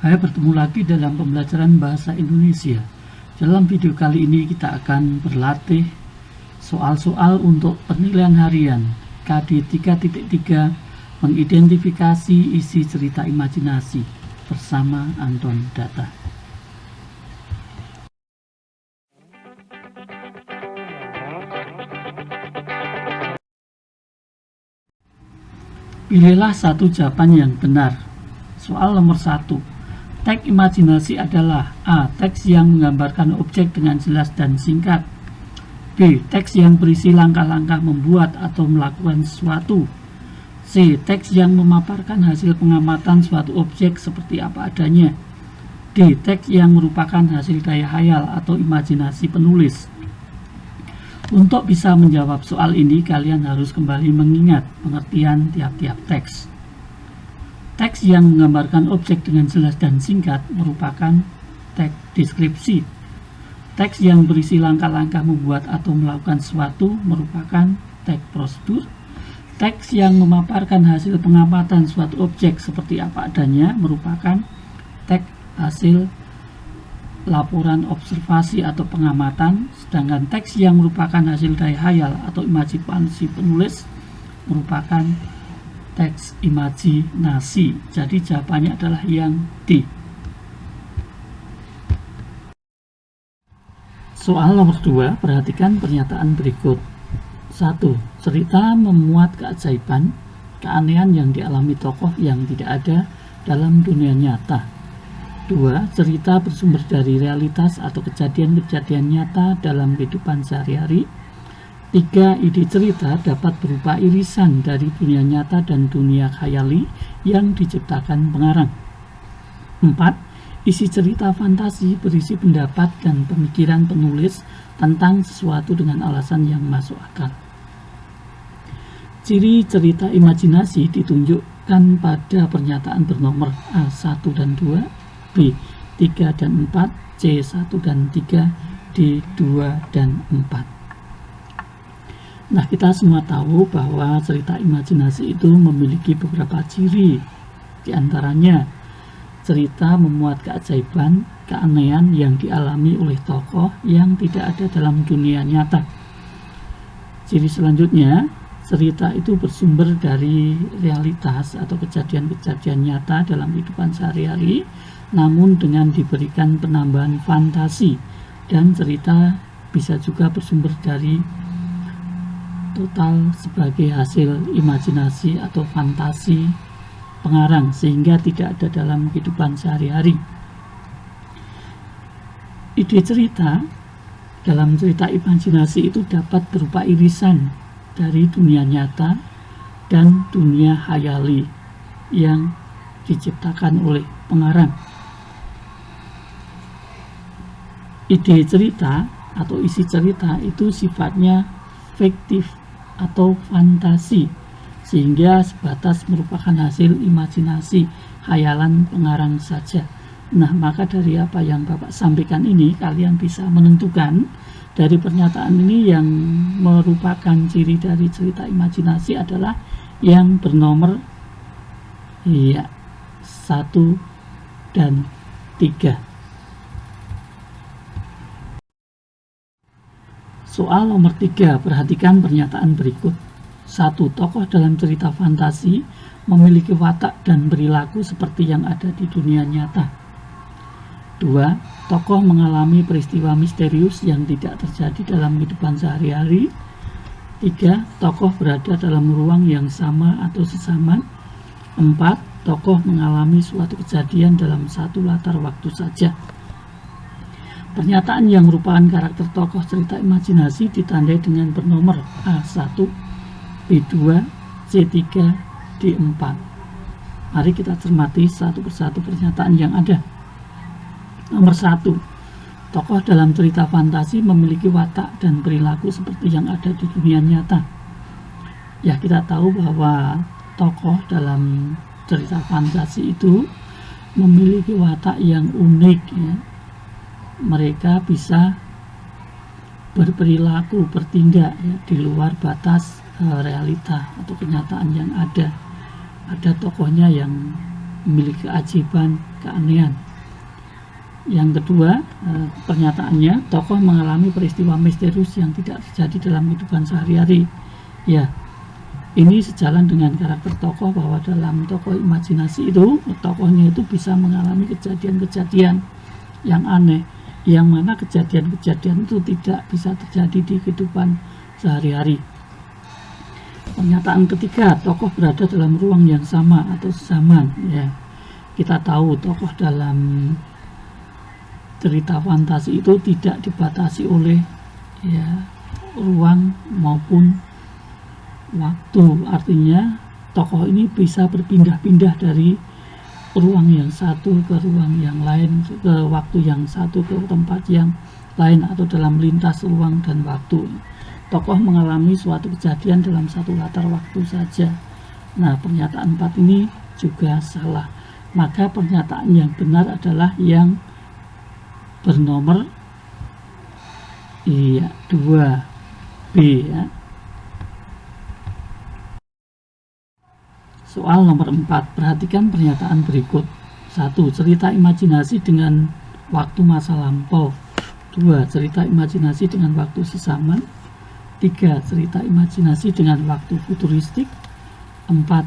Hai, bertemu lagi dalam pembelajaran bahasa Indonesia. Dalam video kali ini kita akan berlatih soal-soal untuk penilaian harian KD 3.3 mengidentifikasi isi cerita imajinasi bersama Anton Data. Pilihlah satu jawaban yang benar. Soal nomor 1. Teks imajinasi adalah A. Teks yang menggambarkan objek dengan jelas dan singkat. B. Teks yang berisi langkah-langkah membuat atau melakukan sesuatu. C. Teks yang memaparkan hasil pengamatan suatu objek seperti apa adanya. D. Teks yang merupakan hasil daya hayal atau imajinasi penulis. Untuk bisa menjawab soal ini, kalian harus kembali mengingat pengertian tiap-tiap teks. Teks yang menggambarkan objek dengan jelas dan singkat merupakan teks deskripsi. Teks yang berisi langkah-langkah membuat atau melakukan sesuatu merupakan teks prosedur. Teks yang memaparkan hasil pengamatan suatu objek seperti apa adanya merupakan teks hasil laporan observasi atau pengamatan, sedangkan teks yang merupakan hasil daya hayal atau imajinasi penulis merupakan teks imajinasi. Jadi jawabannya adalah yang D. Soal nomor 2, perhatikan pernyataan berikut. 1. Cerita memuat keajaiban, keanehan yang dialami tokoh yang tidak ada dalam dunia nyata. 2. Cerita bersumber dari realitas atau kejadian-kejadian nyata dalam kehidupan sehari-hari. 3. Ide cerita dapat berupa irisan dari dunia nyata dan dunia khayali yang diciptakan pengarang. 4. Isi cerita fantasi berisi pendapat dan pemikiran penulis tentang sesuatu dengan alasan yang masuk akal. Ciri cerita imajinasi ditunjukkan pada pernyataan bernomor A1 dan 2, B 3 dan 4, C 1 dan 3, D 2 dan 4. Nah, kita semua tahu bahwa cerita imajinasi itu memiliki beberapa ciri. Di antaranya, cerita memuat keajaiban, keanehan yang dialami oleh tokoh yang tidak ada dalam dunia nyata. Ciri selanjutnya, cerita itu bersumber dari realitas atau kejadian-kejadian nyata dalam kehidupan sehari-hari, namun dengan diberikan penambahan fantasi, dan cerita bisa juga bersumber dari total sebagai hasil imajinasi atau fantasi pengarang sehingga tidak ada dalam kehidupan sehari-hari. Ide cerita dalam cerita imajinasi itu dapat berupa irisan dari dunia nyata dan dunia khayali yang diciptakan oleh pengarang. Ide cerita atau isi cerita itu sifatnya fiktif atau fantasi, sehingga sebatas merupakan hasil imajinasi khayalan pengarang saja. Nah, maka dari apa yang Bapak sampaikan ini, kalian bisa menentukan dari pernyataan ini yang merupakan ciri dari cerita imajinasi adalah yang bernomor 1 dan 3. Soal nomor 3, perhatikan pernyataan berikut. 1. Tokoh dalam cerita fantasi memiliki watak dan perilaku seperti yang ada di dunia nyata. 2. Tokoh mengalami peristiwa misterius yang tidak terjadi dalam kehidupan sehari-hari. 3. Tokoh berada dalam ruang yang sama atau sesama. 4. Tokoh mengalami suatu kejadian dalam satu latar waktu saja. Pernyataan yang merupakan karakter tokoh cerita imajinasi ditandai dengan bernomor A1, B2, C3, D4. Mari kita cermati satu persatu pernyataan yang ada. Nomor 1. Tokoh dalam cerita fantasi memiliki watak dan perilaku seperti yang ada di dunia nyata. Ya, kita tahu bahwa tokoh dalam cerita fantasi itu memiliki watak yang unik, ya. Mereka bisa berperilaku, bertindak, ya, di luar batas realita atau kenyataan yang ada. Ada tokohnya yang memiliki keajaiban, keanehan. Yang kedua, pernyataannya, tokoh mengalami peristiwa misterius yang tidak terjadi dalam kehidupan sehari-hari. Ya, ini sejalan dengan karakter tokoh, bahwa dalam tokoh imajinasi itu, tokohnya itu bisa mengalami kejadian-kejadian yang aneh, yang mana kejadian-kejadian itu tidak bisa terjadi di kehidupan sehari-hari. Pernyataan ketiga, tokoh berada dalam ruang yang sama atau sezaman. Ya, kita tahu tokoh dalam cerita fantasi itu tidak dibatasi oleh ruang maupun waktu. Artinya tokoh ini bisa berpindah-pindah dari ruang yang satu ke ruang yang lain, ke waktu yang satu ke tempat yang lain, atau dalam lintas ruang dan waktu. Tokoh mengalami suatu kejadian dalam satu latar waktu saja. Nah, pernyataan 4 ini juga salah. Maka pernyataan yang benar adalah yang bernomor 2B ya. Soal nomor 4, perhatikan pernyataan berikut. 1. Cerita imajinasi dengan waktu masa lampau. 2. Cerita imajinasi dengan waktu sezaman. 3. Cerita imajinasi dengan waktu futuristik. 4.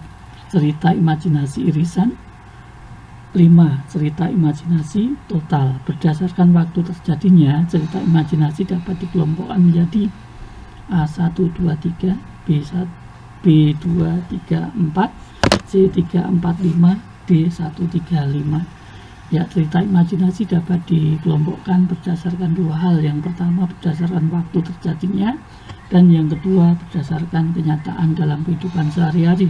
Cerita imajinasi irisan. 5. Cerita imajinasi total. Berdasarkan waktu terjadinya, cerita imajinasi dapat dikelompokkan menjadi A1, 2, 3, B1, B2, 3, 4, C3, 4, 5, D1, 3, 5. Ya, cerita imajinasi dapat dikelompokkan berdasarkan dua hal. Yang pertama berdasarkan waktu terjadinya, dan yang kedua berdasarkan kenyataan dalam kehidupan sehari-hari.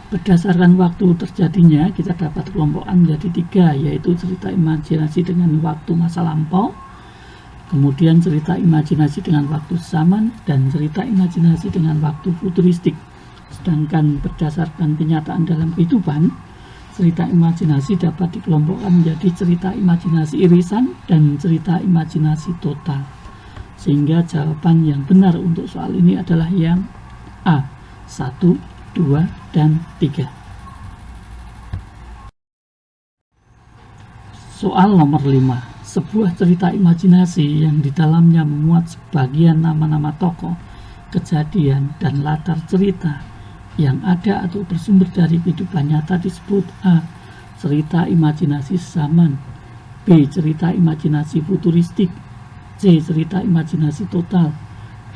Berdasarkan waktu terjadinya, kita dapat kelompokkan menjadi 3, yaitu cerita imajinasi dengan waktu masa lampau, kemudian cerita imajinasi dengan waktu sezaman, dan cerita imajinasi dengan waktu futuristik. Sedangkan berdasarkan kenyataan dalam kehidupan, cerita imajinasi dapat dikelompokkan menjadi cerita imajinasi irisan dan cerita imajinasi total. Sehingga jawaban yang benar untuk soal ini adalah yang A, 1, 2, dan 3. Soal nomor 5. Sebuah cerita imajinasi yang di dalamnya memuat sebagian nama-nama tokoh, kejadian, dan latar cerita yang ada atau bersumber dari kehidupan nyata disebut A. Cerita imajinasi sezaman. B. Cerita imajinasi futuristik. C. Cerita imajinasi total.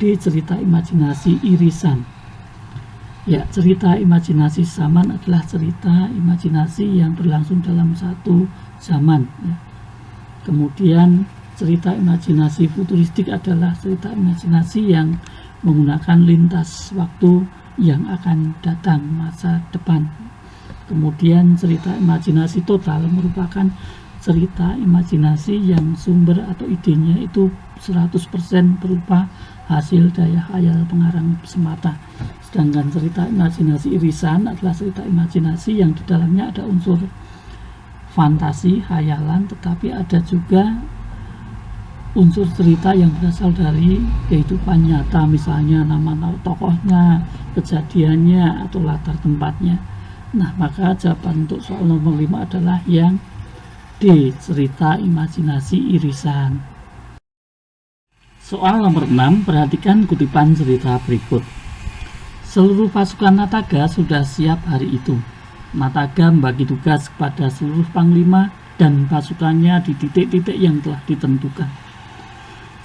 D. Cerita imajinasi irisan. Ya, cerita imajinasi zaman adalah cerita imajinasi yang berlangsung dalam satu zaman. Ya. Kemudian cerita imajinasi futuristik adalah cerita imajinasi yang menggunakan lintas waktu yang akan datang, masa depan. Kemudian cerita imajinasi total merupakan cerita imajinasi yang sumber atau idenya itu 100% berupa hasil daya khayal pengarang semata. Sedangkan cerita imajinasi irisan adalah cerita imajinasi yang di dalamnya ada unsur fantasi, khayalan, tetapi ada juga unsur cerita yang berasal dari kehidupan nyata, misalnya nama tokohnya, kejadiannya, atau latar tempatnya. Nah, maka jawaban untuk soal nomor 5 adalah yang D, cerita imajinasi irisan. Soal nomor 6, perhatikan kutipan cerita berikut. Seluruh pasukan Nataga sudah siap hari itu. Nataga membagi tugas kepada seluruh panglima dan pasukannya di titik-titik yang telah ditentukan.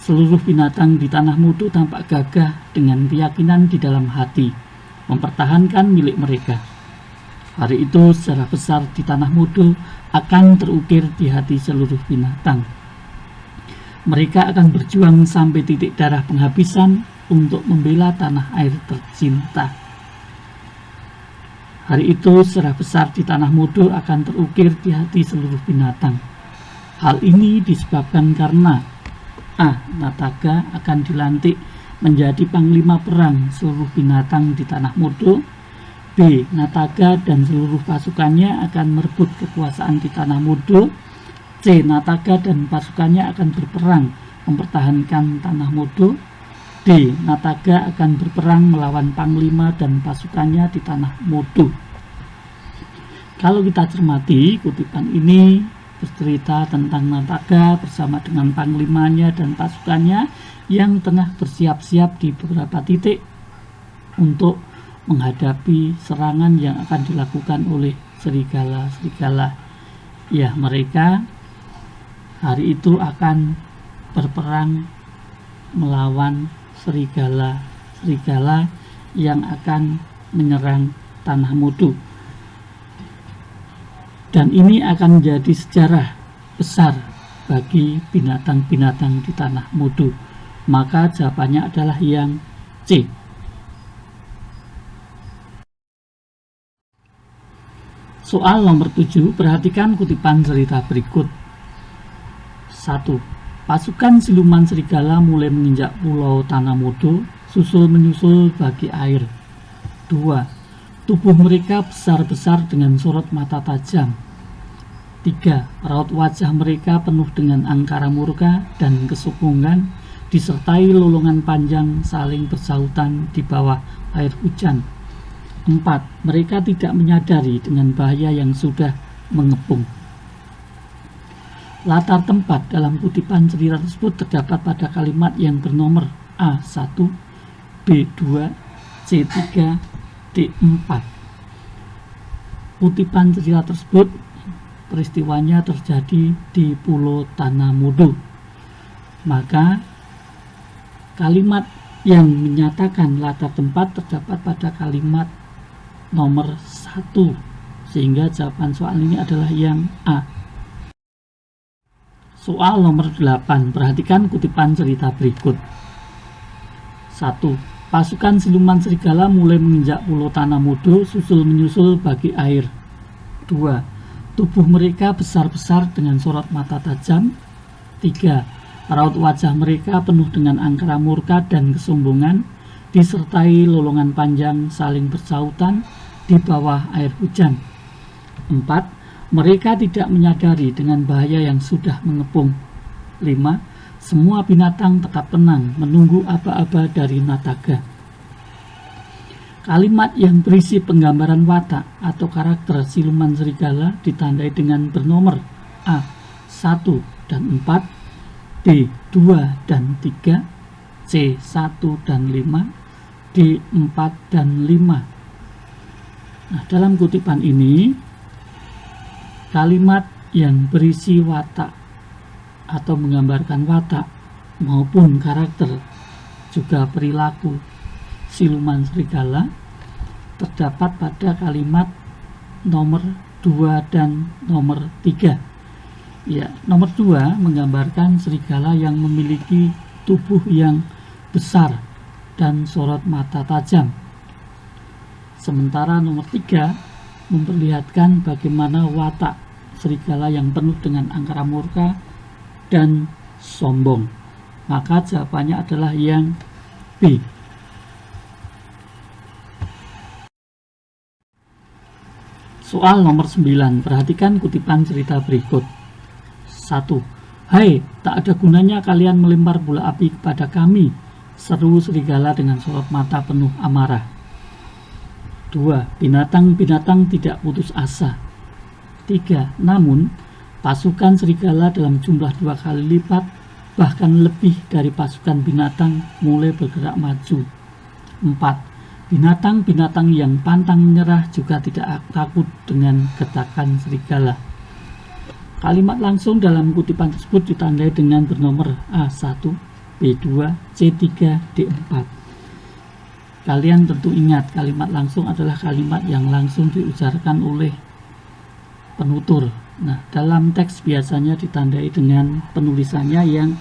Seluruh binatang di tanah mutu tampak gagah dengan keyakinan di dalam hati, mempertahankan milik mereka. Hari itu secara besar di tanah mutu akan terukir di hati seluruh binatang. Mereka akan berjuang sampai titik darah penghabisan untuk membela tanah air tercinta. Hari itu secara besar di tanah mudu akan terukir di hati seluruh binatang. Hal ini disebabkan karena A. Nataga akan dilantik menjadi panglima perang seluruh binatang di tanah mudu. B. Nataga dan seluruh pasukannya akan merebut kekuasaan di tanah mudu. C. Nataga dan pasukannya akan berperang mempertahankan tanah mudu. D. Nataga akan berperang melawan panglima dan pasukannya di tanah mudu. Kalau kita cermati, kutipan ini bercerita tentang Nataga bersama dengan panglimanya dan pasukannya yang tengah bersiap-siap di beberapa titik untuk menghadapi serangan yang akan dilakukan oleh serigala-serigala. Ya, mereka hari itu akan berperang melawan serigala-serigala yang akan menyerang Tanah Mudu. Dan ini akan menjadi sejarah besar bagi binatang-binatang di Tanah Mudu. Maka jawabannya adalah yang C. Soal nomor 7, perhatikan kutipan cerita berikut. 1. Pasukan siluman serigala mulai menginjak pulau Tanah Mudu, susul menyusul bagi air. 2. Tubuh mereka besar-besar dengan sorot mata tajam. 3. Raut wajah mereka penuh dengan angkara murka dan kesombongan, disertai lolongan panjang saling bersautan di bawah air hujan. 4. Mereka tidak menyadari dengan bahaya yang sudah mengepung. Latar tempat dalam kutipan cerita tersebut terdapat pada kalimat yang bernomor A1, B2, C3, D4. Kutipan cerita tersebut peristiwanya terjadi di Pulau Tanah Mudu. Maka kalimat yang menyatakan latar tempat terdapat pada kalimat nomor 1, sehingga jawaban soal ini adalah yang A. Soal nomor 8, perhatikan kutipan cerita berikut. 1. Pasukan siluman serigala mulai menginjak pulau Tanah Mudu, susul menyusul bagi air. 2. Tubuh mereka besar-besar dengan sorot mata tajam. 3. Raut wajah mereka penuh dengan angkara murka dan kesombongan, disertai lolongan panjang saling bersautan di bawah air hujan. 4. Mereka tidak menyadari dengan bahaya yang sudah mengepung. 5. Semua binatang tetap tenang menunggu aba-aba dari Nataga. Kalimat yang berisi penggambaran watak atau karakter siluman serigala ditandai dengan bernomor A1 dan 4, B2 dan 3, C1 dan 5, D4 dan 5. Nah, dalam kutipan ini, kalimat yang berisi watak atau menggambarkan watak maupun karakter juga perilaku siluman serigala terdapat pada kalimat nomor 2 dan nomor 3. Ya, nomor 2 menggambarkan serigala yang memiliki tubuh yang besar dan sorot mata tajam. Sementara nomor 3 memperlihatkan bagaimana watak serigala yang penuh dengan angkara murka dan sombong. Maka jawabannya adalah yang B. Soal nomor 9, perhatikan kutipan cerita berikut. 1. Hai, tak ada gunanya kalian melempar bola api kepada kami, seru serigala dengan sorot mata penuh amarah. 2. Binatang-binatang tidak putus asa. 3. Namun, pasukan serigala dalam jumlah 2 kali lipat, bahkan lebih dari pasukan binatang, mulai bergerak maju. 4. Binatang-binatang yang pantang menyerah juga tidak takut dengan getakan serigala. Kalimat langsung dalam kutipan tersebut ditandai dengan bernomor A1, B2, C3, D4. Kalian tentu ingat, kalimat langsung adalah kalimat yang langsung diucapkan oleh penutur. Nah, dalam teks biasanya ditandai dengan penulisannya yang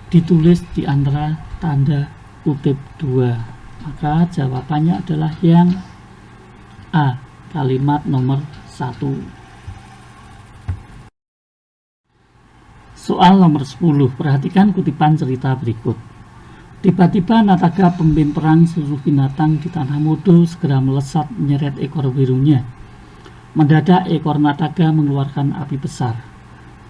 ditulis di antara tanda kutip 2. Maka jawabannya adalah yang A, kalimat nomor 1. Soal nomor 10, perhatikan kutipan cerita berikut. Tiba-tiba Nataga, pemimpin perang seluruh binatang di Tanah Mudu, segera melesat menyeret ekor birunya. Mendadak ekor Nataga mengeluarkan api besar.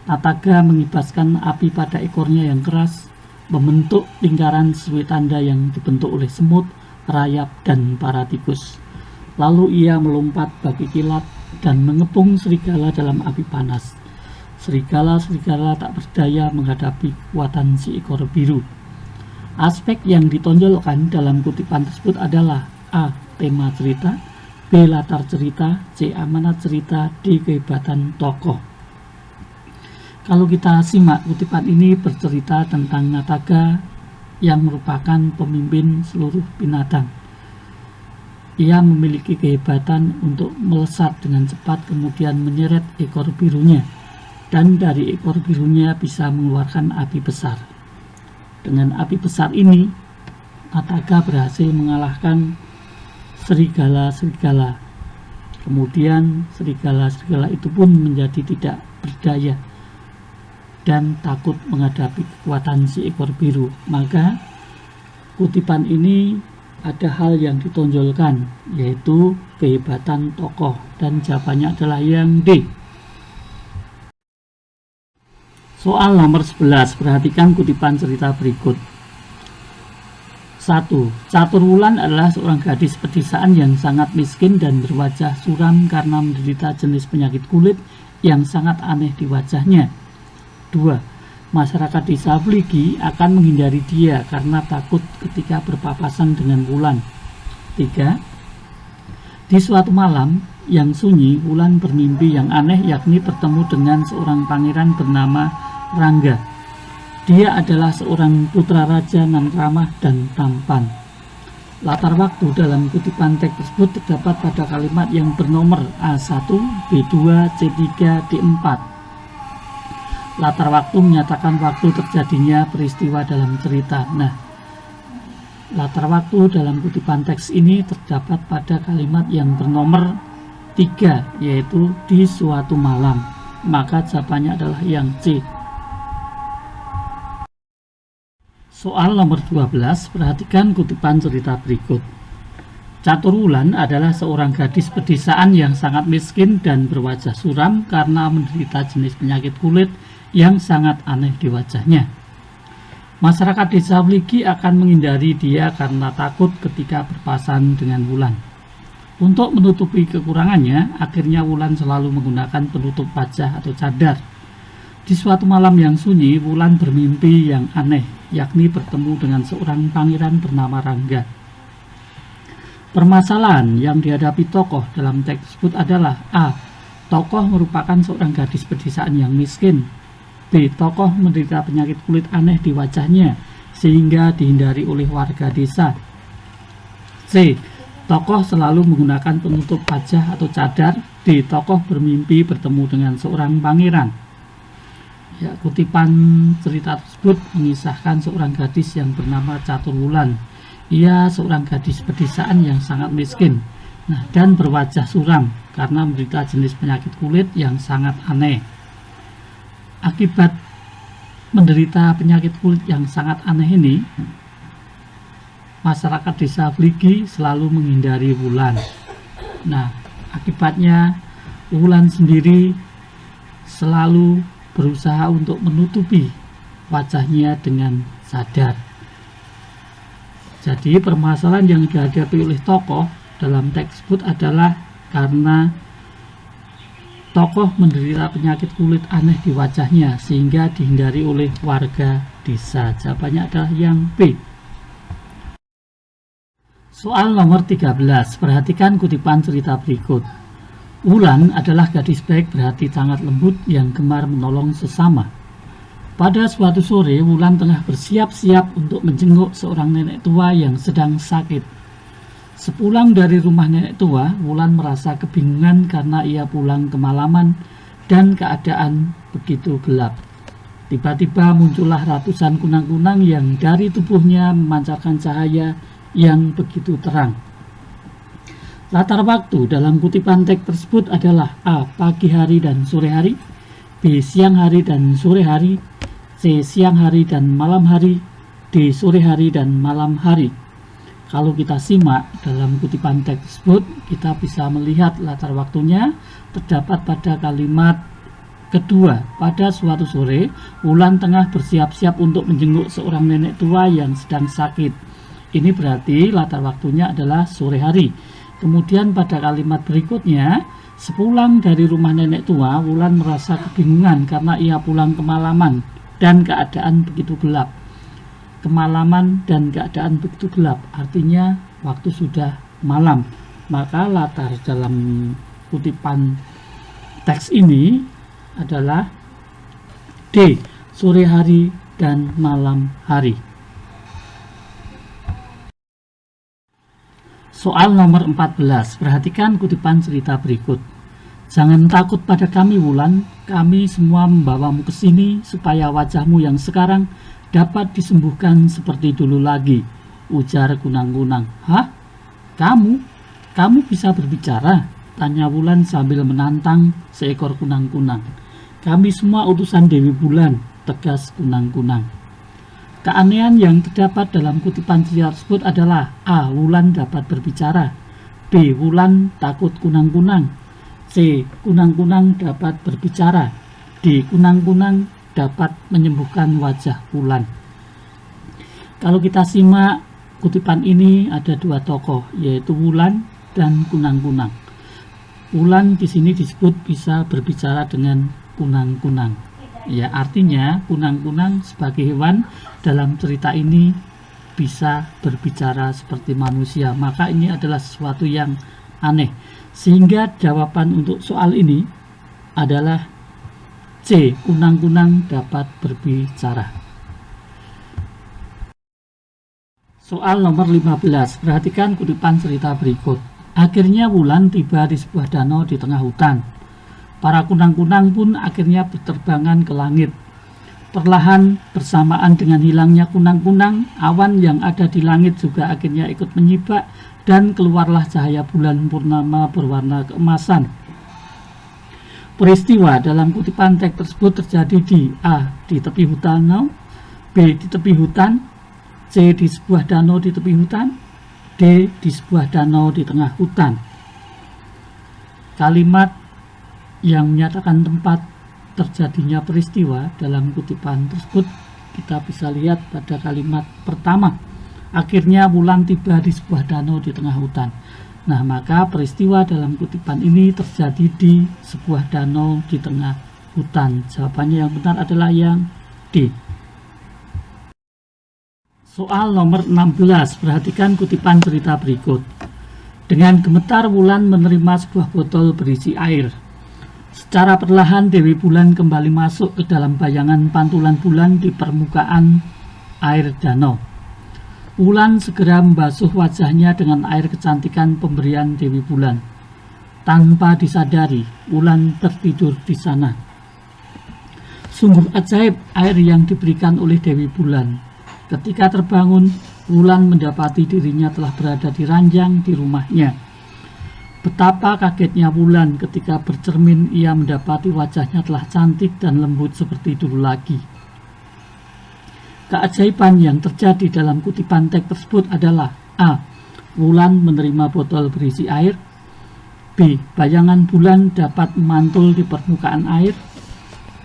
Nataga mengibaskan api pada ekornya yang keras, membentuk lingkaran sesuai tanda yang dibentuk oleh semut, rayap, dan para tikus. Lalu ia melompat bagi kilat dan mengepung serigala dalam api panas. Serigala-serigala tak berdaya menghadapi kekuatan si ekor biru. Aspek yang ditonjolkan dalam kutipan tersebut adalah A. Tema cerita, B. Latar cerita, C. Amanat cerita, D. Kehebatan tokoh. Kalau kita simak, kutipan ini bercerita tentang Nataga yang merupakan pemimpin seluruh binatang. Ia memiliki kehebatan untuk melesat dengan cepat kemudian menyeret ekor birunya, dan dari ekor birunya bisa mengeluarkan api besar. Dengan api besar ini, Nataga berhasil mengalahkan serigala-serigala. Kemudian serigala-serigala itu pun menjadi tidak berdaya dan takut menghadapi kekuatan si ekor biru. Maka kutipan ini ada hal yang ditonjolkan, yaitu kehebatan tokoh, dan jawabannya adalah yang D. Soal nomor 11, perhatikan kutipan cerita berikut. 1. Catur Wulan adalah seorang gadis pedesaan yang sangat miskin dan berwajah suram karena menderita jenis penyakit kulit yang sangat aneh di wajahnya. 2. Masyarakat desa Vligi akan menghindari dia karena takut ketika berpapasan dengan Wulan. 3. Di suatu malam yang sunyi, Wulan bermimpi yang aneh, yakni bertemu dengan seorang pangeran bernama Rangga. Dia adalah seorang putra raja nan ramah dan tampan. Latar waktu dalam kutipan teks tersebut terdapat pada kalimat yang bernomor A1, B2, C3, D4. Latar waktu menyatakan waktu terjadinya peristiwa dalam cerita. Nah, latar waktu dalam kutipan teks ini terdapat pada kalimat yang bernomor 3, yaitu di suatu malam. Maka jawabannya adalah yang C. Soal nomor 12, perhatikan kutipan cerita berikut. Catur Wulan adalah seorang gadis pedesaan yang sangat miskin dan berwajah suram karena menderita jenis penyakit kulit yang sangat aneh di wajahnya. Masyarakat desa Vligi akan menghindari dia karena takut ketika berpapasan dengan Wulan. Untuk menutupi kekurangannya, akhirnya Wulan selalu menggunakan penutup wajah atau cadar. Di suatu malam yang sunyi, Wulan bermimpi yang aneh, yakni bertemu dengan seorang pangeran bernama Rangga. Permasalahan yang dihadapi tokoh dalam teks tersebut adalah A. Tokoh merupakan seorang gadis pedesaan yang miskin. B. Tokoh menderita penyakit kulit aneh di wajahnya sehingga dihindari oleh warga desa. C. Tokoh selalu menggunakan penutup wajah atau cadar. D. Tokoh bermimpi bertemu dengan seorang pangeran. Ya, kutipan cerita tersebut mengisahkan seorang gadis yang bernama Catur Wulan. Ia seorang gadis pedesaan yang sangat miskin, dan berwajah suram karena menderita jenis penyakit kulit yang sangat aneh. Akibat menderita penyakit kulit yang sangat aneh ini, masyarakat desa Vligi selalu menghindari Wulan. Akibatnya Wulan sendiri selalu berusaha untuk menutupi wajahnya dengan cadar. Jadi permasalahan yang dihadapi oleh tokoh dalam teks tersebut adalah karena tokoh menderita penyakit kulit aneh di wajahnya sehingga dihindari oleh warga desa. Jawabannya adalah yang B. Soal nomor 13, perhatikan kutipan cerita berikut. Wulan adalah gadis baik berhati sangat lembut yang gemar menolong sesama. Pada suatu sore, Wulan tengah bersiap-siap untuk menjenguk seorang nenek tua yang sedang sakit. Sepulang dari rumah nenek tua, Wulan merasa kebingungan karena ia pulang kemalaman dan keadaan begitu gelap. Tiba-tiba muncullah ratusan kunang-kunang yang dari tubuhnya memancarkan cahaya yang begitu terang. Latar waktu dalam kutipan teks tersebut adalah A. Pagi hari dan sore hari, B. Siang hari dan sore hari, C. Siang hari dan malam hari, D. Sore hari dan malam hari. Kalau kita simak dalam kutipan teks tersebut, kita bisa melihat latar waktunya terdapat pada kalimat kedua. Pada suatu sore, Wulan tengah bersiap-siap untuk menjenguk seorang nenek tua yang sedang sakit. Ini berarti latar waktunya adalah sore hari. Kemudian pada kalimat berikutnya, Sepulang dari rumah nenek tua, Wulan merasa kebingungan karena ia pulang kemalaman dan keadaan begitu gelap. Kemalaman dan keadaan begitu gelap artinya waktu sudah malam. Maka latar dalam kutipan teks ini adalah D. Sore hari dan malam hari. Soal nomor 14. Perhatikan kutipan cerita berikut. Jangan takut pada kami, Wulan. Kami semua membawamu ke sini supaya wajahmu yang sekarang dapat disembuhkan seperti dulu lagi, ujar kunang-kunang. Hah? Kamu? Kamu bisa berbicara? Tanya Wulan sambil menantang seekor kunang-kunang. Kami semua utusan Dewi Bulan, tegas kunang-kunang. Keanehan yang terdapat dalam kutipan cerita tersebut adalah A. Wulan dapat berbicara, B. Wulan takut kunang-kunang, C. Kunang-kunang dapat berbicara, D. Kunang-kunang dapat menyembuhkan wajah Wulan. Kalau kita simak kutipan ini ada dua tokoh, yaitu Wulan dan kunang-kunang. Wulan di sini disebut bisa berbicara dengan kunang-kunang. Ya, artinya kunang-kunang sebagai hewan dalam cerita ini bisa berbicara seperti manusia. Maka ini adalah sesuatu yang aneh. Sehingga jawaban untuk soal ini adalah C. Kunang-kunang dapat berbicara. Soal nomor 15. Perhatikan kutipan cerita berikut. Akhirnya Wulan tiba di sebuah danau di tengah hutan. Para kunang-kunang pun akhirnya berterbangan ke langit. Perlahan bersamaan dengan hilangnya kunang-kunang, awan yang ada di langit juga akhirnya ikut menyibak dan keluarlah cahaya bulan purnama berwarna keemasan. Peristiwa dalam kutipan teks tersebut terjadi di A. Di tepi hutan, B. Di tepi hutan, C. Di sebuah danau di tepi hutan, D. Di sebuah danau di tengah hutan. Kalimat yang menyatakan tempat terjadinya peristiwa dalam kutipan tersebut kita bisa lihat pada kalimat pertama. Akhirnya Wulan tiba di sebuah danau di tengah hutan. Nah, maka peristiwa dalam kutipan ini terjadi di sebuah danau di tengah hutan. Jawabannya yang benar adalah yang D. Soal nomor 16. Perhatikan kutipan cerita berikut. Dengan gemetar Wulan menerima sebuah botol berisi air. Secara perlahan Dewi Bulan kembali masuk ke dalam bayangan pantulan bulan di permukaan air danau. Wulan segera membasuh wajahnya dengan air kecantikan pemberian Dewi Bulan. Tanpa disadari, Wulan tertidur di sana. Sungguh ajaib air yang diberikan oleh Dewi Bulan. Ketika terbangun, Wulan mendapati dirinya telah berada di ranjang di rumahnya. Betapa kagetnya Wulan ketika bercermin ia mendapati wajahnya telah cantik dan lembut seperti dulu lagi. Keajaiban yang terjadi dalam kutipan teks tersebut adalah A. Wulan menerima botol berisi air, B. Bayangan bulan dapat memantul di permukaan air,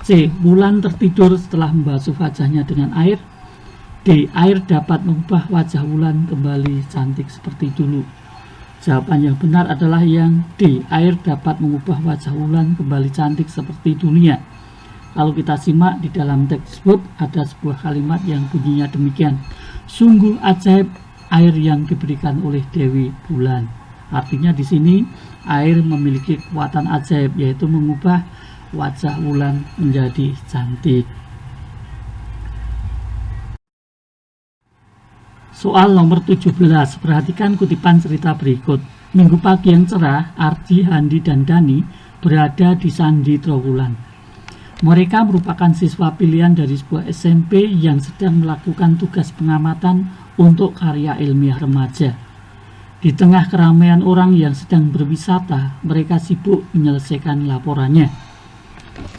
C. Wulan tertidur setelah membasuh wajahnya dengan air, D. Air dapat mengubah wajah Wulan kembali cantik seperti dulu. Jawaban yang benar adalah yang D. Air dapat mengubah wajah Wulan kembali cantik seperti dunia. Kalau kita simak di dalam teks tersebut ada sebuah kalimat yang bunyinya demikian. Sungguh ajaib air yang diberikan oleh Dewi Bulan. Artinya di sini air memiliki kekuatan ajaib, yaitu mengubah wajah Wulan menjadi cantik. Soal nomor 17. Perhatikan kutipan cerita berikut. Minggu pagi yang cerah, Arji, Handi, dan Dani berada di Sandi Trowulan. Mereka merupakan siswa pilihan dari sebuah SMP yang sedang melakukan tugas pengamatan untuk karya ilmiah remaja. Di tengah keramaian orang yang sedang berwisata, mereka sibuk menyelesaikan laporannya.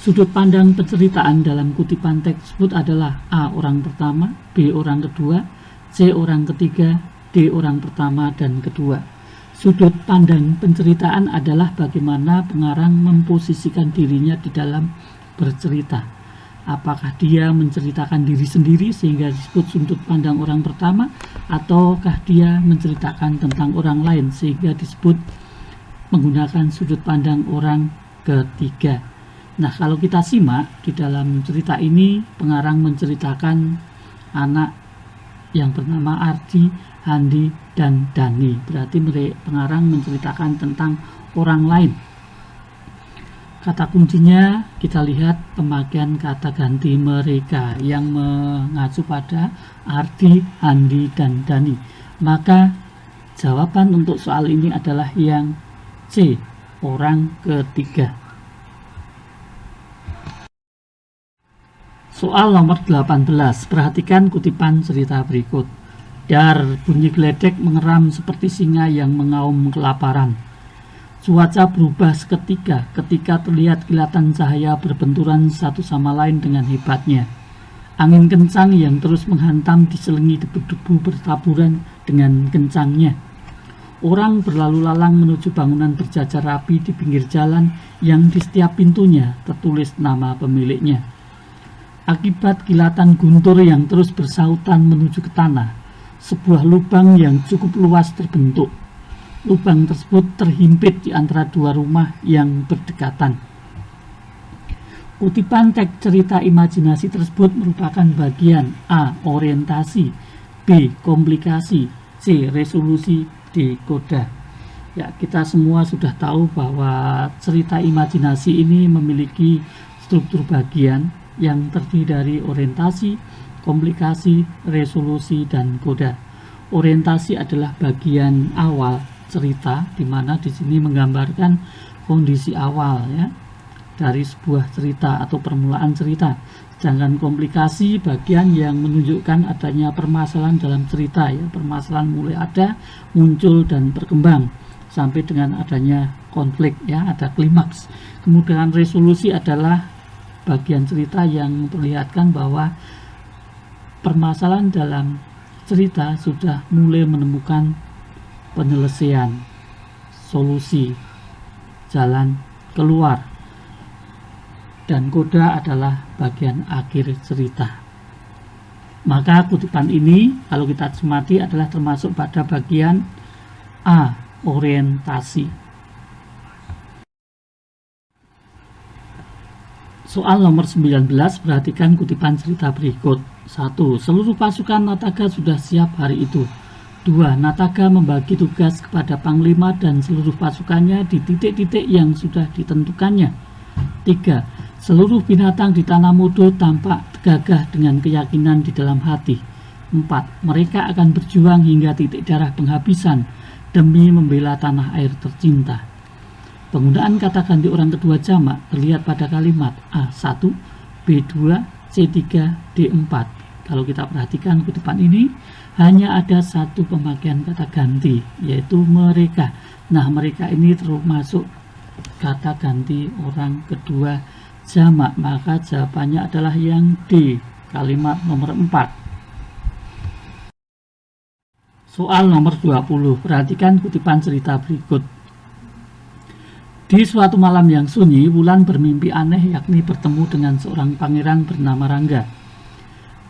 Sudut pandang penceritaan dalam kutipan teks tersebut adalah A. Orang pertama, B. Orang kedua, C. Orang ketiga, D. Orang pertama dan kedua. Sudut pandang penceritaan adalah bagaimana pengarang memposisikan dirinya di dalam bercerita. Apakah dia menceritakan diri sendiri sehingga disebut sudut pandang orang pertama, ataukah dia menceritakan tentang orang lain sehingga disebut menggunakan sudut pandang orang ketiga. Nah, kalau kita simak di dalam cerita ini, pengarang menceritakan anak yang bernama Ardi, Handi, dan Dani. Berarti pengarang menceritakan tentang orang lain. Kata kuncinya kita lihat pemakaian kata ganti mereka yang mengacu pada Ardi, Handi, dan Dani. Maka jawaban untuk soal ini adalah yang C, orang ketiga. Soal nomor 18, perhatikan kutipan cerita berikut. Dar, bunyi geledek mengeram seperti singa yang mengaum kelaparan. Cuaca berubah seketika ketika terlihat kilatan cahaya berbenturan satu sama lain dengan hebatnya. Angin kencang yang terus menghantam diselingi debu-debu bertaburan dengan kencangnya. Orang berlalu lalang menuju bangunan berjajar rapi di pinggir jalan yang di setiap pintunya tertulis nama pemiliknya. Akibat kilatan guntur yang terus bersautan menuju ke tanah, sebuah lubang yang cukup luas terbentuk. Lubang tersebut terhimpit di antara dua rumah yang berdekatan. Kutipan teks cerita imajinasi tersebut merupakan bagian A. Orientasi, B. Komplikasi, C. Resolusi, D. Koda. Ya, kita semua sudah tahu bahwa cerita imajinasi ini memiliki struktur bagian yang terdiri dari orientasi, komplikasi, resolusi, dan koda. Orientasi adalah bagian awal cerita, di mana di sini menggambarkan kondisi awal ya dari sebuah cerita atau permulaan cerita. Sedangkan komplikasi bagian yang menunjukkan adanya permasalahan dalam cerita ya, permasalahan mulai ada, muncul dan berkembang sampai dengan adanya konflik ya, ada klimaks. Kemudian resolusi adalah bagian cerita yang memperlihatkan bahwa permasalahan dalam cerita sudah mulai menemukan penyelesaian, solusi, jalan keluar. Dan koda adalah bagian akhir cerita. Maka kutipan ini kalau kita cermati adalah termasuk pada bagian A, orientasi. Soal nomor 19, perhatikan kutipan cerita berikut. 1. Seluruh pasukan Nataga sudah siap hari itu. 2. Nataga membagi tugas kepada Panglima dan seluruh pasukannya di titik-titik yang sudah ditentukannya. 3. Seluruh binatang di tanah Modo tampak gagah dengan keyakinan di dalam hati. 4. Mereka akan berjuang hingga titik darah penghabisan demi membela tanah air tercinta. Penggunaan kata ganti orang kedua jamak terlihat pada kalimat A1, B2, C3, D4. Kalau kita perhatikan kutipan ini, hanya ada satu pemakaian kata ganti, yaitu mereka. Nah, mereka ini termasuk kata ganti orang kedua jamak, maka jawabannya adalah yang D, kalimat nomor 4. Soal nomor 20, perhatikan kutipan cerita berikut. Di suatu malam yang sunyi, Wulan bermimpi aneh, yakni bertemu dengan seorang pangeran bernama Rangga.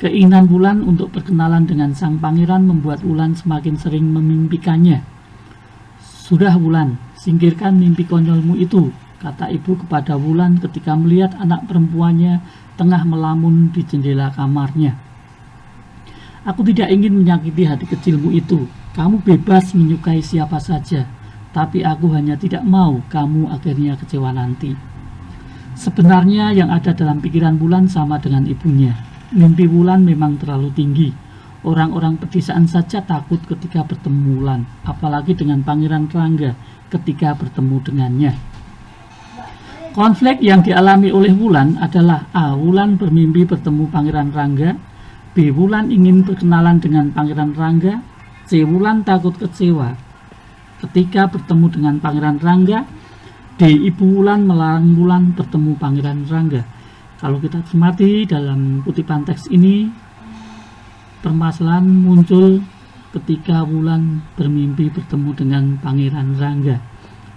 Keinginan Wulan untuk berkenalan dengan sang pangeran membuat Wulan semakin sering memimpikannya. Sudah Wulan, singkirkan mimpi konyolmu itu, kata ibu kepada Wulan ketika melihat anak perempuannya tengah melamun di jendela kamarnya. Aku tidak ingin menyakiti hati kecilmu itu. Kamu bebas menyukai siapa saja, tapi aku hanya tidak mau kamu akhirnya kecewa nanti. Sebenarnya yang ada dalam pikiran Wulan sama dengan ibunya. Mimpi Wulan memang terlalu tinggi. Orang-orang pedesaan saja takut ketika bertemu Wulan, apalagi dengan Pangeran Rangga ketika bertemu dengannya. Konflik yang dialami oleh Wulan adalah A. Wulan bermimpi bertemu Pangeran Rangga, B. Wulan ingin berkenalan dengan Pangeran Rangga, C. Wulan takut kecewa ketika bertemu dengan Pangeran Rangga, D. Ibu Wulan melarang Wulan bertemu Pangeran Rangga. Kalau kita cermati dalam kutipan teks ini, permasalahan muncul ketika Wulan bermimpi bertemu dengan Pangeran Rangga.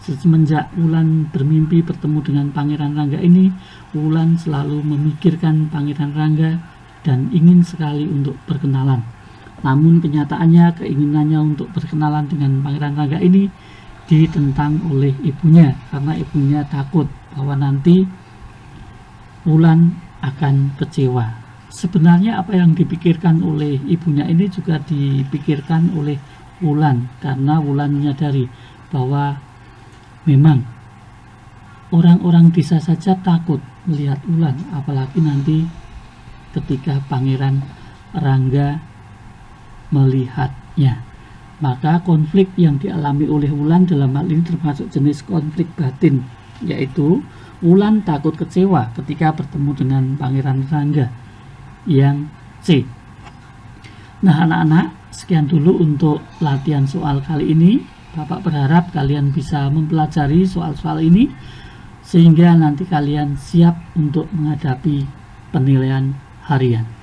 Semenjak Wulan bermimpi bertemu dengan Pangeran Rangga ini, Wulan selalu memikirkan Pangeran Rangga dan ingin sekali untuk berkenalan. Namun kenyataannya keinginannya untuk berkenalan dengan Pangeran Rangga ini ditentang oleh ibunya karena ibunya takut bahwa nanti Wulan akan kecewa. Sebenarnya apa yang dipikirkan oleh ibunya ini juga dipikirkan oleh Wulan, karena Wulan menyadari bahwa memang orang-orang desa saja takut melihat Wulan, apalagi nanti ketika Pangeran Rangga melihatnya. Maka konflik yang dialami oleh Wulan dalam hal ini termasuk jenis konflik batin, yaitu Wulan takut kecewa ketika bertemu dengan Pangeran Rangga yang C. Nah anak-anak, sekian dulu untuk latihan soal kali ini. Bapak berharap kalian bisa mempelajari soal-soal ini sehingga nanti kalian siap untuk menghadapi penilaian harian.